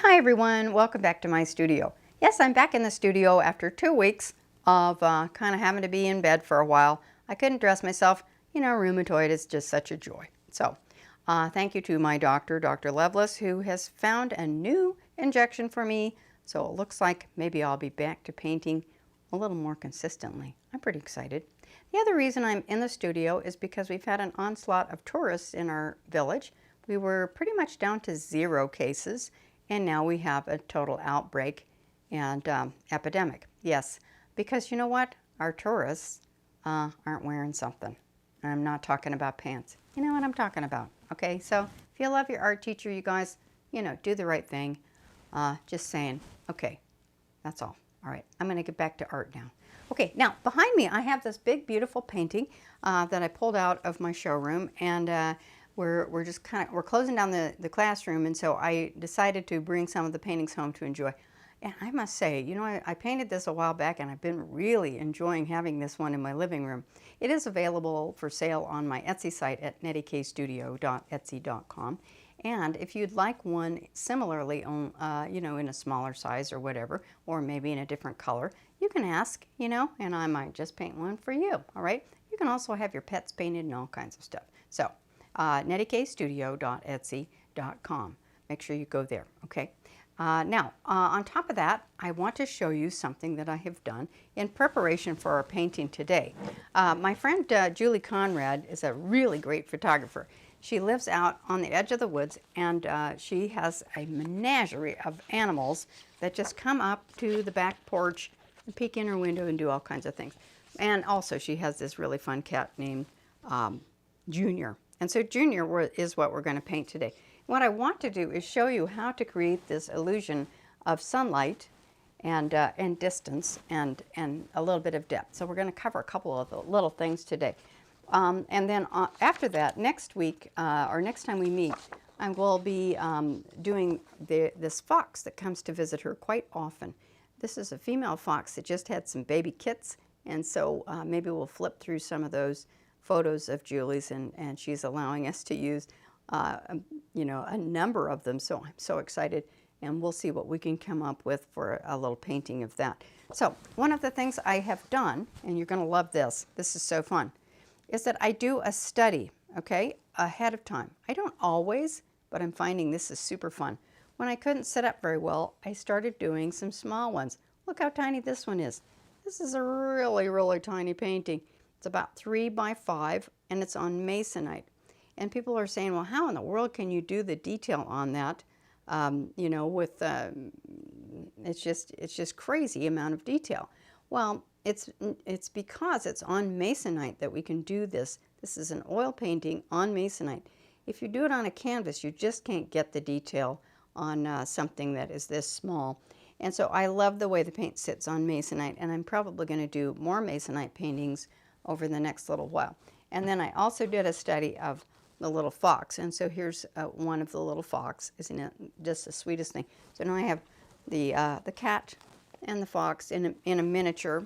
Hi everyone, welcome back to my studio. Yes, I'm back in the studio after 2 weeks of kind of having to be in bed for a while. I couldn't dress myself. You know, rheumatoid is just such a joy. So thank you to my doctor, Dr. Lovelace, who has found a new injection for me. So it looks like maybe I'll be back to painting a little more consistently. I'm pretty excited. The other reason I'm in the studio is because we've had an onslaught of tourists in our village. We were pretty much down to 0 cases. And now we have a total outbreak and epidemic. Yes, because you know what? Our tourists aren't wearing something. I'm not talking about pants. You know what I'm talking about, okay? So if you love your art teacher, you guys, you know, do the right thing. Just saying, okay, that's all. All right, I'm gonna get back to art now. Okay, now behind me I have this big, beautiful painting that I pulled out of my showroom, and we're just we're closing down the classroom, and so I decided to bring some of the paintings home to enjoy. And I must say, you know, I painted this a while back, and I've been really enjoying having this one in my living room. It is available for sale on my Etsy site at nettykstudio.etsy.com. And if you'd like one similarly, on, you know, in a smaller size or whatever, or maybe in a different color, you can ask, you know, and I might just paint one for you, all right? You can also have your pets painted and all kinds of stuff. So, nettykstudio.etsy.com. Make sure you go there, okay? Now, on top of that, I want to show you something that I have done in preparation for our painting today. My friend Julie Conrad is a really great photographer. She lives out on the edge of the woods, and she has a menagerie of animals that just come up to the back porch and peek in her window and do all kinds of things. And also, she has this really fun cat named Junior. And so Junior is what we're going to paint today. What I want to do is show you how to create this illusion of sunlight and distance and a little bit of depth. So we're going to cover a couple of the little things today. And then after that, next week, or next time we meet, I will be doing this fox that comes to visit her quite often. This is a female fox that just had some baby kits, and so maybe we'll flip through some of those photos of Julie's, and she's allowing us to use you know, a number of them, so I'm so excited, and we'll see what we can come up with for a little painting of that. So one of the things I have done, and you're going to love this, this is so fun, is that I do a study, okay, ahead of time. I don't always, but I'm finding this is super fun. When I couldn't sit up very well, I started doing some small ones. Look how tiny this one is. This is a really, really tiny painting. It's about 3 by 5, and it's on Masonite. And people are saying, well, how in the world can you do the detail on that? You know, with it's just crazy amount of detail. Well, it's because it's on Masonite that we can do this. This is an oil painting on Masonite. If you do it on a canvas, you just can't get the detail on something that is this small. And so I love the way the paint sits on Masonite, and I'm probably going to do more Masonite paintings over the next little while. And then I also did a study of the little fox, and so here's one of the little fox. Isn't it just the sweetest thing? So now I have the cat and the fox in a miniature,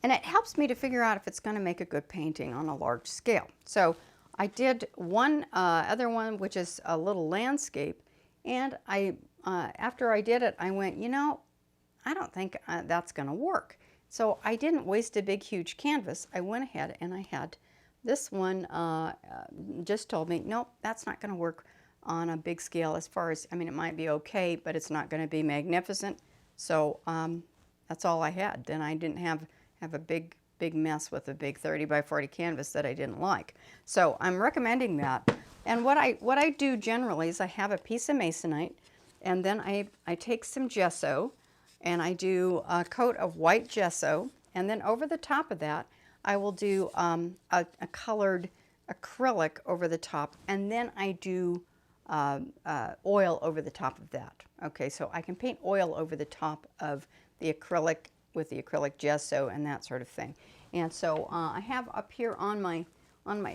and it helps me to figure out if it's going to make a good painting on a large scale. So I did one other one, which is a little landscape, and I after I did it, I went, you know, I don't think that's going to work. So I didn't waste a big, huge canvas. I went ahead and I had this one just told me, nope, that's not going to work on a big scale as far as, I mean, it might be okay, but it's not going to be magnificent. So that's all I had. Then I didn't have a big mess with a big 30 by 40 canvas that I didn't like. So I'm recommending that. And what I do generally is I have a piece of Masonite, and then I take some gesso, and I do a coat of white gesso, and then over the top of that, I will do a colored acrylic over the top, and then I do oil over the top of that. Okay, so I can paint oil over the top of the acrylic with the acrylic gesso and that sort of thing. And so I have up here on my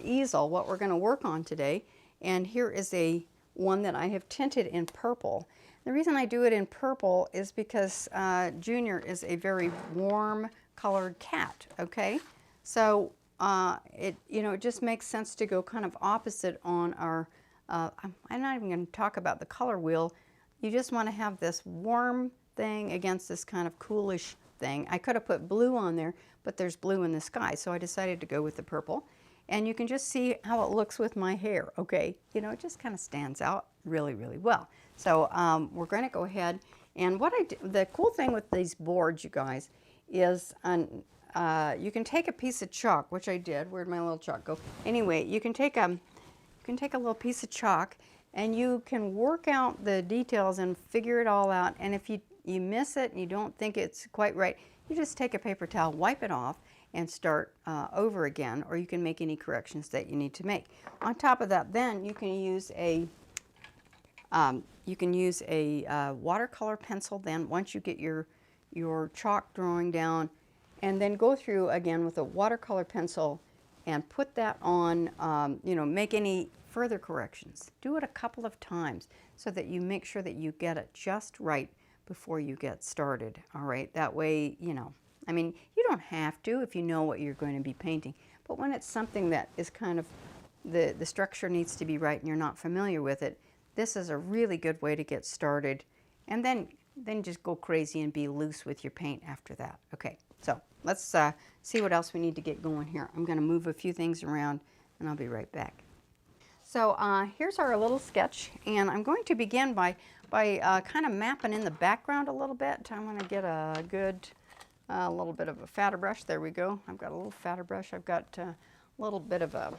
easel what we're going to work on today, and here is one that I have tinted in purple. The reason I do it in purple is because Junior is a very warm colored cat, okay? So it just makes sense to go kind of opposite on our, I'm not even going to talk about the color wheel. you just want to have this warm thing against this kind of coolish thing. I could have put blue on there, but there's blue in the sky, so I decided to go with the purple. And you can just see how it looks with my hair, okay? You know, it just kind of stands out really, really well. So we're going to go ahead, and the cool thing with these boards, you guys, is you can take a piece of chalk, which I did. Where'd my little chalk go? Anyway, you can take a little piece of chalk, and you can work out the details and figure it all out. And if you miss it and you don't think it's quite right, you just take a paper towel, wipe it off, and start over again, or you can make any corrections that you need to make. On top of that, then you can use a watercolor pencil. Then once you get your chalk drawing down, and then go through again with a watercolor pencil and put that on, you know, make any further corrections. Do it a couple of times so that you make sure that you get it just right before you get started, all right? That way, you know, I mean, you don't have to if you know what you're going to be painting, but when it's something that is kind of, the structure needs to be right and you're not familiar with it, this is a really good way to get started, and then just go crazy and be loose with your paint after that. Okay, so let's see what else we need to get going here. I'm going to move a few things around and I'll be right back. So here's our little sketch, and I'm going to begin by kind of mapping in the background a little bit. I'm going to get a good little bit of a fatter brush. There we go. I've got a little fatter brush. I've got a little bit of a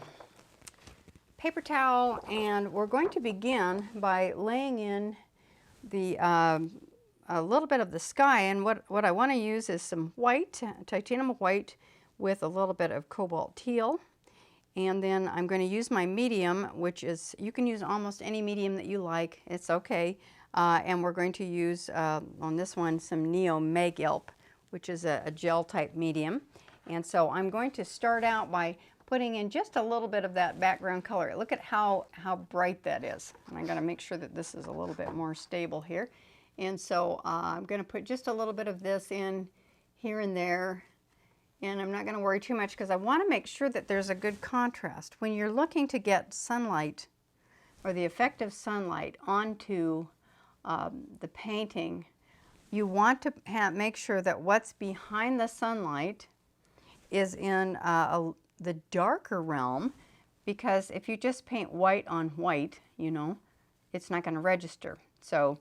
paper towel, and we're going to begin by laying in the a little bit of the sky. And what I want to use is some white, titanium white, with a little bit of cobalt teal. And then I'm going to use my medium, which is, you can use almost any medium that you like. It's okay. And we're going to use, on this one, some Neo Magelp, which is a gel type medium. And so I'm going to start out by putting in just a little bit of that background color. Look at how bright that is. And I'm going to make sure that this is a little bit more stable here. And so I'm going to put just a little bit of this in here and there. And I'm not going to worry too much because I want to make sure that there's a good contrast. When you're looking to get sunlight, or the effect of sunlight, onto the painting, you want to make sure that what's behind the sunlight is in the darker realm, because if you just paint white on white, you know, it's not going to register. So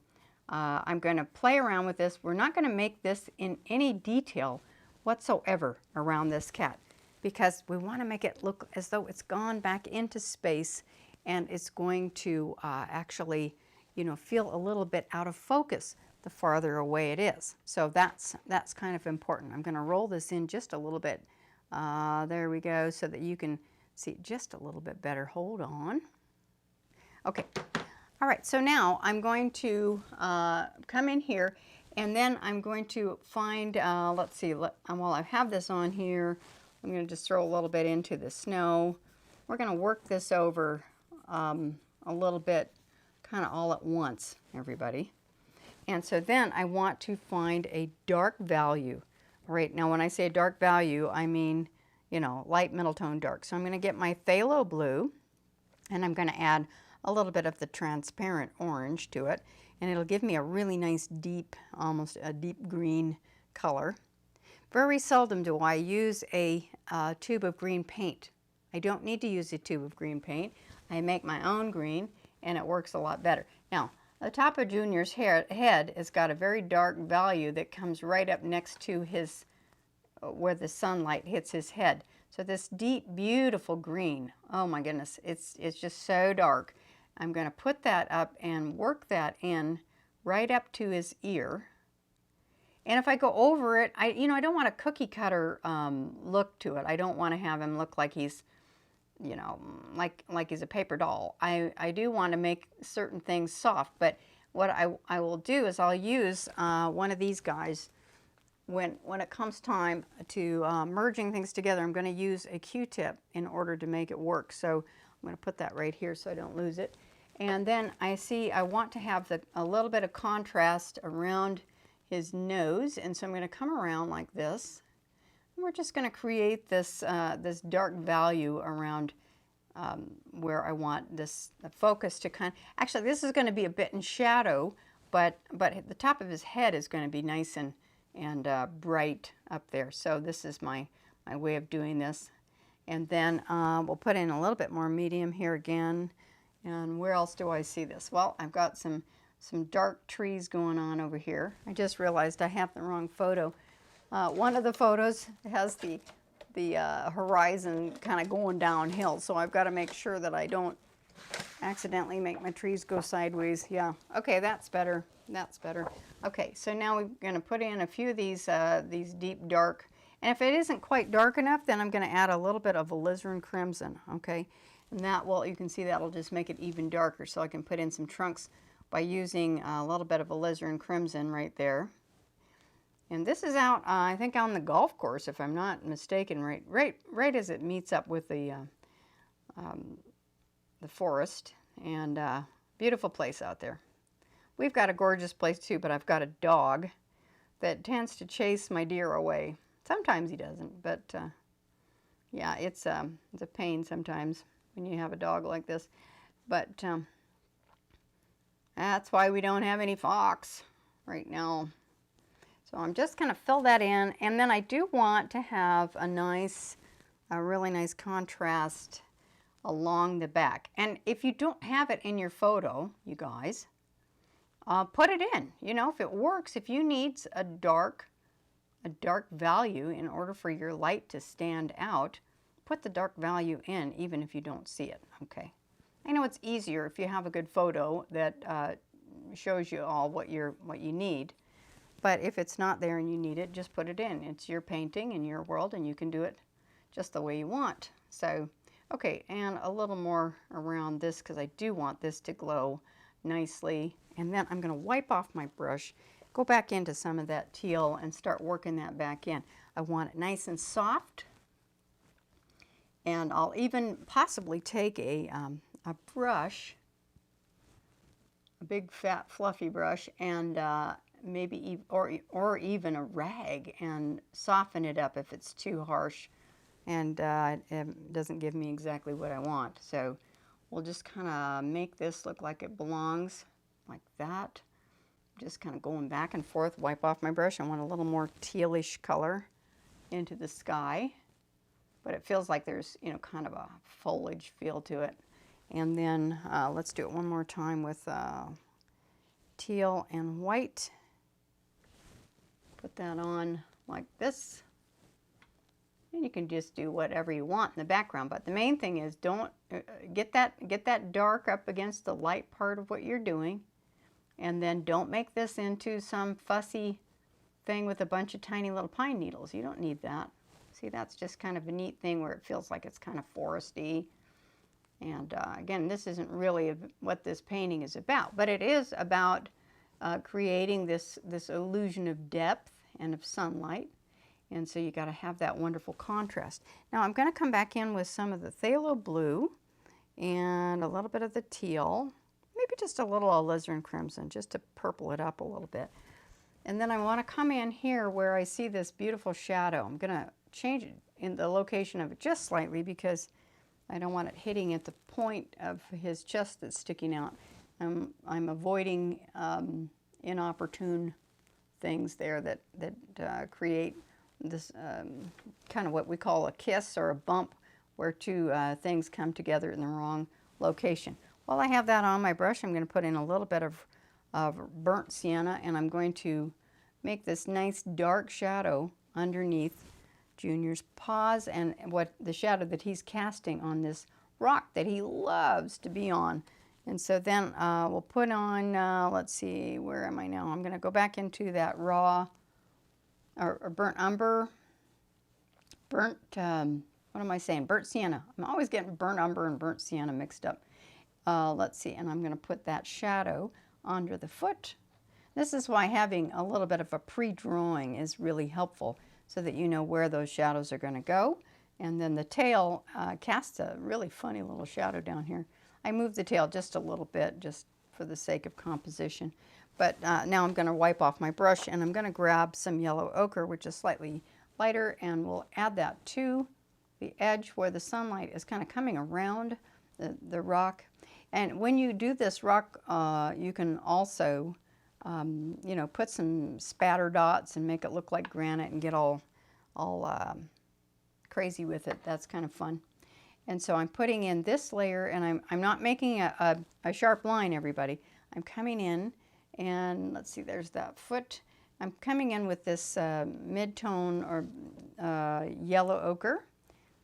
I'm going to play around with this. We're not going to make this in any detail whatsoever around this cat, because we want to make it look as though it's gone back into space, and it's going to actually, you know, feel a little bit out of focus the farther away it is. So that's kind of important. I'm going to roll this in just a little bit. There we go, so that you can see it just a little bit better. Hold on. Okay. All right, so now I'm going to come in here, and then I'm going to find, let's see, while I have this on here, I'm going to just throw a little bit into the snow. We're going to work this over a little bit, kind of all at once, everybody. And so then I want to find a dark value. Right now, when I say dark value, I mean, you know, light middle tone dark. So I'm going to get my phthalo blue, and I'm going to add a little bit of the transparent orange to it, and it'll give me a really nice deep, almost a deep green color. Very seldom do I use a tube of green paint. I don't need to use a tube of green paint. I make my own green, and it works a lot better. Now, the top of Junior's head has got a very dark value that comes right up next to his, where the sunlight hits his head. So this deep, beautiful green, oh my goodness, it's just so dark. I'm going to put that up and work that in right up to his ear. And if I go over it, I don't want a cookie cutter look to it. I don't want to have him look like he's, you know, like he's a paper doll. I do want to make certain things soft, but what I will do is I'll use one of these guys when it comes time to merging things together. I'm going to use a Q-tip in order to make it work. So I'm going to put that right here so I don't lose it. And then I want to have a little bit of contrast around his nose, and so I'm going to come around like this. And we're just going to create this this dark value around where I want the focus to kind of, actually this is going to be a bit in shadow but the top of his head is going to be nice and bright up there. So this is my way of doing this. And then we'll put in a little bit more medium here again. And where else do I see this? Well, I've got some dark trees going on over here. I just realized I have the wrong photo. One of the photos has the horizon kind of going downhill, so I've got to make sure that I don't accidentally make my trees go sideways. Yeah, okay, that's better. That's better. Okay, so now we're going to put in a few of these deep dark. And if it isn't quite dark enough, then I'm going to add a little bit of alizarin crimson, okay? And that will, you can see that'll just make it even darker, so I can put in some trunks by using a little bit of alizarin crimson right there. And this is out, I think, on the golf course, if I'm not mistaken, right as it meets up with the forest. And beautiful place out there. We've got a gorgeous place too, but I've got a dog that tends to chase my deer away. Sometimes he doesn't, but yeah, it's a pain sometimes when you have a dog like this. But that's why we don't have any fox right now. So I'm just going to fill that in, and then I do want to have a really nice contrast along the back. And if you don't have it in your photo, you guys, put it in. You know, if it works, if you need a dark value in order for your light to stand out, put the dark value in, even if you don't see it, okay? I know it's easier if you have a good photo that shows you all what you need, but if it's not there and you need it, just put it in. It's your painting in your world, and you can do it just the way you want. So, okay, and a little more around this, because I do want this to glow nicely. And then I'm going to wipe off my brush, go back into some of that teal, and start working that back in. I want it nice and soft, and I'll even possibly take a brush, a big fat fluffy brush, and maybe or even a rag, and soften it up if it's too harsh and it doesn't give me exactly what I want. So we'll just kind of make this look like it belongs, like that. Just kind of going back and forth, wipe off my brush. I want a little more tealish color into the sky, but it feels like there's, you know, kind of a foliage feel to it. And then let's do it one more time with teal and white. Put that on like this. And you can just do whatever you want in the background, but the main thing is don't get that dark up against the light part of what you're doing. And then don't make this into some fussy thing with a bunch of tiny little pine needles. You don't need that. See, that's just kind of a neat thing where it feels like it's kind of foresty. And again, this isn't really what this painting is about, but it is about creating this illusion of depth and of sunlight. And so you got to have that wonderful contrast. Now I'm going to come back in with some of the phthalo blue and a little bit of the teal, maybe just a little alizarin crimson, just to purple it up a little bit. And then I want to come in here where I see this beautiful shadow. I'm going to change it in the location of it just slightly, because I don't want it hitting at the point of his chest that's sticking out. I'm avoiding inopportune things there that create this kind of what we call a kiss or a bump, where two things come together in the wrong location. While I have that on my brush, I'm going to put in a little bit of burnt sienna, and I'm going to make this nice dark shadow underneath Junior's paws, and what the shadow that he's casting on this rock that he loves to be on. And so then we'll put on, let's see, where am I now? I'm going to go back into that raw or burnt umber, what am I saying? Burnt sienna. I'm always getting burnt umber and burnt sienna mixed up. Let's see, and I'm going to put that shadow under the foot. This is why having a little bit of a pre-drawing is really helpful, so that you know where those shadows are going to go. And then the tail casts a really funny little shadow down here. I moved the tail just a little bit, just for the sake of composition. But now I'm going to wipe off my brush, and I'm going to grab some yellow ochre, which is slightly lighter, and we'll add that to the edge where the sunlight is kind of coming around the rock. And when you do this rock, you can also you know, put some spatter dots and make it look like granite and get all crazy with it. That's kind of fun. And so I'm putting in this layer, and I'm not making a sharp line, everybody. I'm coming in, and let's see, there's that foot. I'm coming in with this mid-tone or yellow ochre,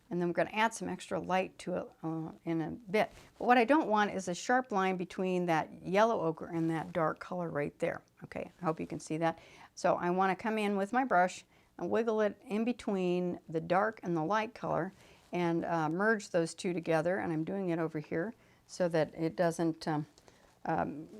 and then we're going to add some extra light to it in a bit. But what I don't want is a sharp line between that yellow ochre and that dark color right there. Okay, I hope you can see that. So I want to come in with my brush and wiggle it in between the dark and the light color and merge those two together. And I'm doing it over here so that it doesn't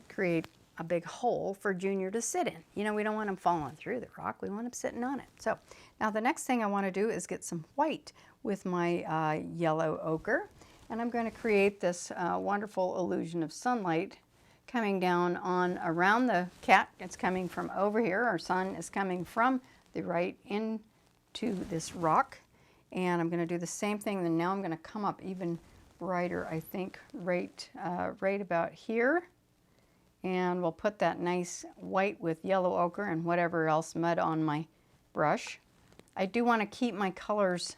create a big hole for Junior to sit in. You know, we don't want him falling through the rock. We want him sitting on it. So now the next thing I want to do is get some white with my yellow ochre. And I'm going to create this wonderful illusion of sunlight coming down on around the cat. It's coming from over here. Our sun is coming from the right into this rock. And I'm going to do the same thing. Then now I'm going to come up even brighter, I think, right about here. And we'll put that nice white with yellow ochre and whatever else mud on my brush. I do want to keep my colors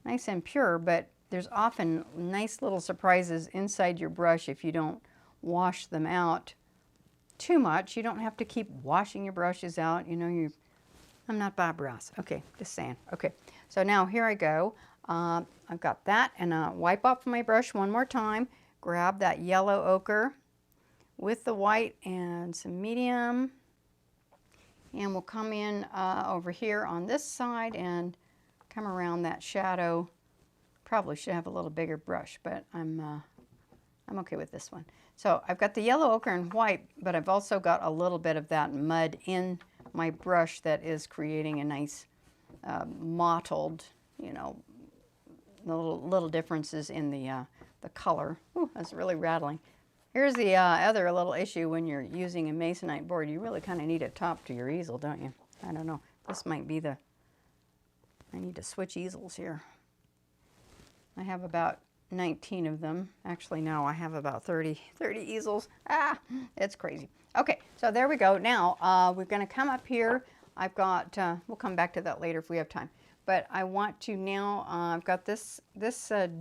nice and pure, but there's often nice little surprises inside your brush if you don't wash them out too much. You don't have to keep washing your brushes out. You know, I'm not Bob Ross. Okay, just saying. Okay, so now here I go. I've got that, and wipe off my brush one more time. Grab that yellow ochre with the white and some medium, and we'll come in over here on this side and come around that shadow. Probably should have a little bigger brush, but I'm okay with this one. So I've got the yellow ochre and white, but I've also got a little bit of that mud in my brush that is creating a nice mottled, you know, little differences in the color. Ooh, that's really rattling. Here's the other little issue when you're using a Masonite board. You really kind of need a top to your easel, don't you? I don't know. This might be I need to switch easels here. I have about 19 of them. Actually, no, I have about 30 easels. Ah, it's crazy. Okay, so there we go. Now, we're going to come up here. I've got, we'll come back to that later if we have time. But I want to now, I've got this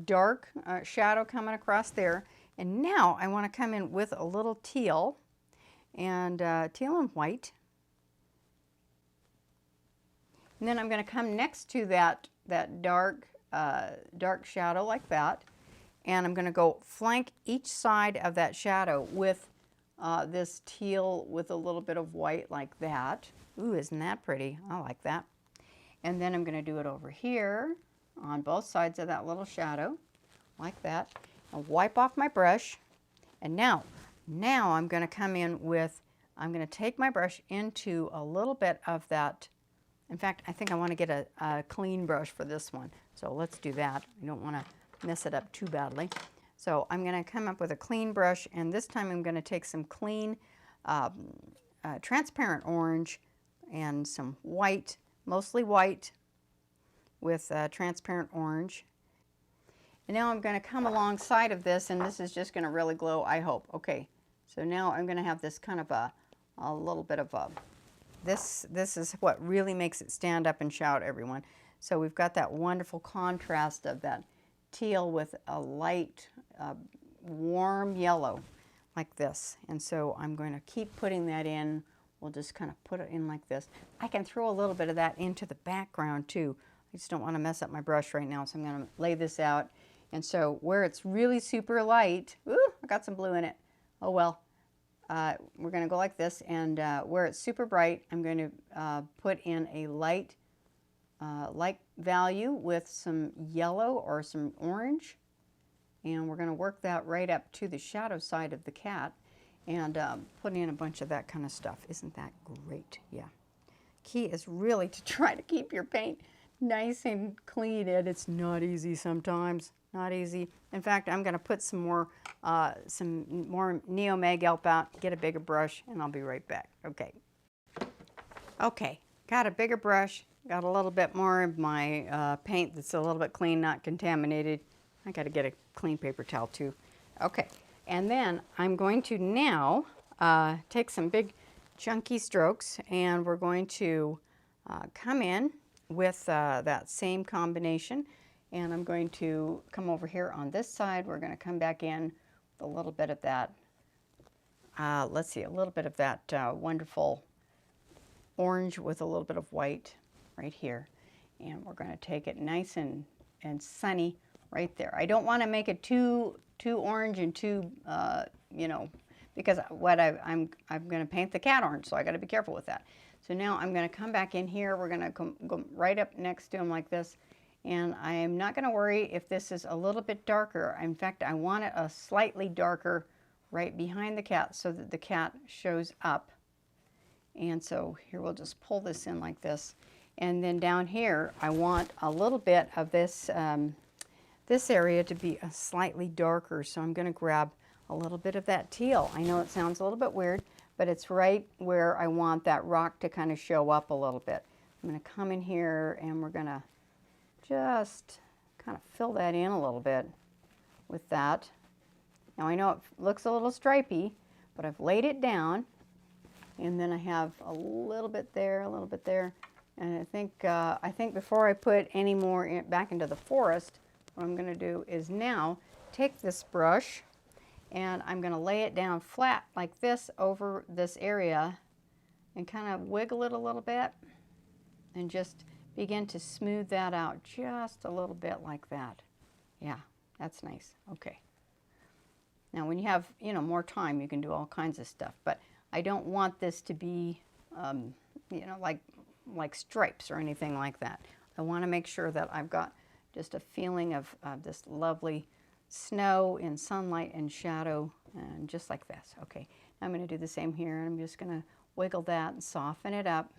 dark shadow coming across there. And now I want to come in with a little teal and teal and white. And then I'm going to come next to that dark shadow like that. And I'm going to go flank each side of that shadow with this teal with a little bit of white like that. Ooh, isn't that pretty? I like that. And then I'm going to do it over here on both sides of that little shadow like that. I'll wipe off my brush, and now I'm going to come in with, I'm going to take my brush into a little bit of that. In fact, I think I want to get a clean brush for this one, so let's do that. I don't want to mess it up too badly. So I'm going to come up with a clean brush, and this time I'm going to take some clean transparent orange and some white, mostly white, with transparent orange. And now I'm going to come alongside of this, and this is just going to really glow, I hope. Okay, so now I'm going to have this kind of a little bit of a, this is what really makes it stand up and shout, everyone. So we've got that wonderful contrast of that teal with a light, warm yellow like this. And so I'm going to keep putting that in. We'll just kind of put it in like this. I can throw a little bit of that into the background too. I just don't want to mess up my brush right now, so I'm going to lay this out. And so where it's really super light, ooh, I got some blue in it. Oh well, we're going to go like this, and where it's super bright, I'm going to put in a light value with some yellow or some orange, and we're going to work that right up to the shadow side of the cat, and put in a bunch of that kind of stuff. Isn't that great? Yeah. Key is really to try to keep your paint nice and clean, and it's not easy sometimes. Not easy. In fact, I'm going to put some more Neo Mag Elp out, get a bigger brush, and I'll be right back. Okay. Okay, got a bigger brush, got a little bit more of my paint that's a little bit clean, not contaminated. I got to get a clean paper towel too. Okay, and then I'm going to now take some big chunky strokes, and we're going to come in with that same combination, and I'm going to come over here on this side. We're going to come back in with a little bit of that, let's see, a little bit of that wonderful orange with a little bit of white right here, and we're going to take it nice and sunny right there. I don't want to make it too orange and too you know, because what I'm going to paint the cat orange, so I got to be careful with that. So now I'm going to come back in here. We're going to go right up next to him like this, and I'm not going to worry if this is a little bit darker. In fact, I want it a slightly darker right behind the cat so that the cat shows up. And so here we'll just pull this in like this, and then down here I want a little bit of this this area to be a slightly darker. So I'm going to grab a little bit of that teal. I know it sounds a little bit weird, but it's right where I want that rock to kind of show up a little bit. I'm going to come in here and we're going to just kind of fill that in a little bit with that. Now I know it looks a little stripy, but I've laid it down, and then I have a little bit there, a little bit there, and I think before I put any more back into the forest, what I'm going to do is now take this brush and I'm going to lay it down flat like this over this area and kind of wiggle it a little bit and just begin to smooth that out just a little bit like that. Yeah, that's nice. Okay. Now when you have, you know, more time, you can do all kinds of stuff, but I don't want this to be, you know, like stripes or anything like that. I want to make sure that I've got just a feeling of this lovely snow in sunlight and shadow, and just like this. Okay, now I'm going to do the same here, and I'm just going to wiggle that and soften it up.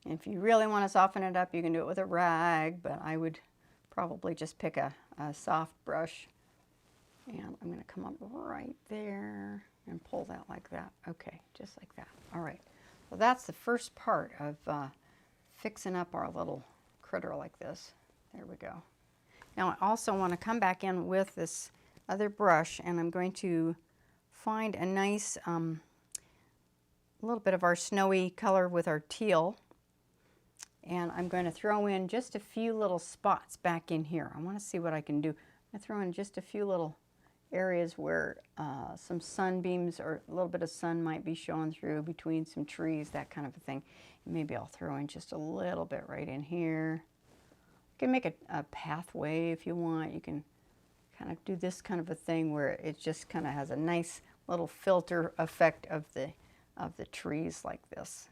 And if you really want to soften it up, you can do it with a rag, but I would probably just pick a soft brush. And I'm going to come up right there and pull that like that. Okay, just like that. All right, so that's the first part of fixing up our little critter like this. There we go. Now I also want to come back in with this other brush, and I'm going to find a nice little bit of our snowy color with our teal, and I'm going to throw in just a few little spots back in here. I want to see what I can do. I'm going to throw in just a few little areas where some sunbeams or a little bit of sun might be showing through between some trees, that kind of a thing. And maybe I'll throw in just a little bit right in here. You can make a pathway if you want. You can kind of do this kind of a thing where it just kind of has a nice little filter effect of the trees like this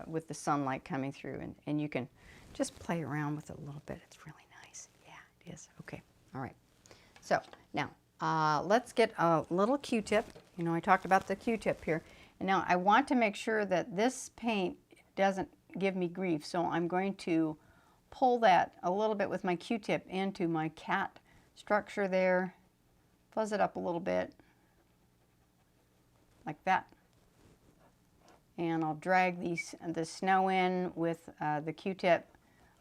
with the sunlight coming through, and you can just play around with it a little bit. It's really nice. Yeah, it is. Okay. All right. So now let's get a little Q-tip. You know, I talked about the Q-tip here. And now I want to make sure that this paint doesn't give me grief. So I'm going to pull that a little bit with my Q-tip into my cat structure there. Fuzz it up a little bit. Like that. And I'll drag the snow in with the Q-tip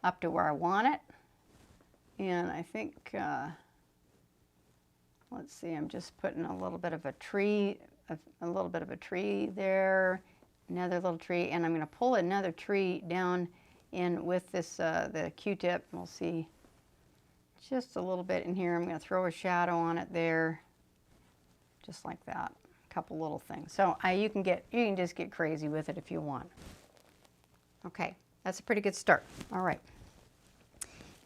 up to where I want it. And I think... let's see, I'm just putting a little bit of a tree, there, another little tree, and I'm going to pull another tree down in with this, the Q-tip. We'll see just a little bit in here. I'm going to throw a shadow on it there, just like that. A couple little things. So you can just get crazy with it if you want. Okay, that's a pretty good start. All right.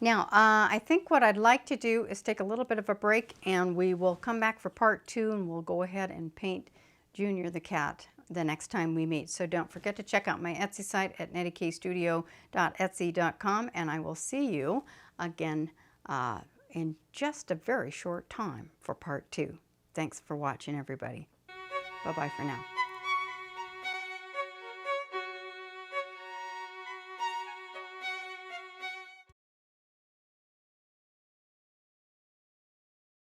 Now, I think what I'd like to do is take a little bit of a break, and we will come back for part 2, and we'll go ahead and paint Junior the cat the next time we meet. So don't forget to check out my Etsy site at nettykstudio.etsy.com, and I will see you again in just a very short time for part 2. Thanks for watching, everybody. Bye-bye for now.